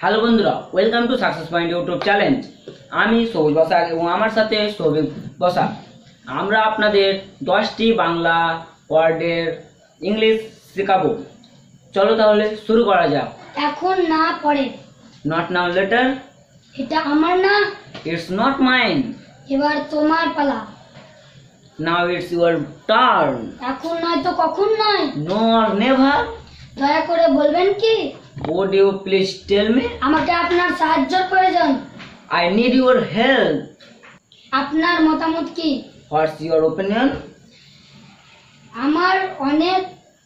Hello বন্ধুরা, welcome to success point YouTube challenge. আমি সবুজ বসাক এবং আমার সাথে সৌভিক বসাক। আমরা আপনাদের 10টি বাংলা ওয়ার্ডের ইংলিশ শেখাবো। চলো তাহলে শুরু করা যাক। এখন না পরে। Not now, later. এটা আমার না, ইটস নট মাইন। এবার তোমার পালা। Now it's your turn. এখন নয় তো কখন নয়। No or never. দয়া করে বলবেন কি? Would you please tell me? আমাকে আপনার সাহায্যের প্রয়োজন। I need your help. আপনার মতামত কি? What's your opinion? আমার অনেক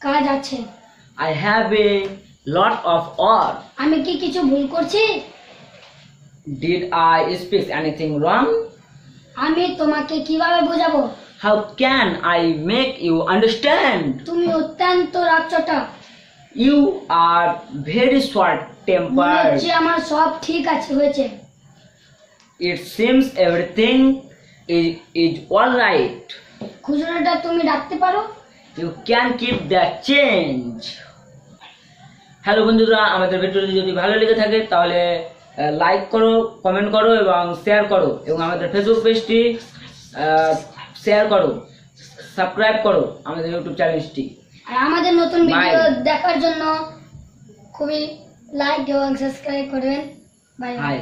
কাজ আছে। I have a lot of work. আমি কি কিছু ভুল করছি? Did I speak anything wrong? আমি তোমাকে কিভাবে বোঝাবো? How can I make you understand? তুমি অত্যন্ত রাগচটা। You are very short মনে tempered. হচ্ছে আমার সব ঠিক আছে হয়েছে। It seems everything is all right. খুচরোটা তুমি রাখতে পারো? You can keep the change. Hello বন্ধুরা, আমাদের ভিডিওটি যদি ভালো লেগে থাকে তাহলে লাইক করো, কমেন্ট করো এবং শেয়ার করো, এবং আমাদের ফেসবুক পেজটি শেয়ার করো, সাবস্ক্রাইব করো আমাদের ইউটিউব চ্যানেলটি। আর আমাদের নতুন ভিডিও Bye. দেখার জন্য খুবই লাইক এবং সাবস্ক্রাইব করবেন। Bye bye.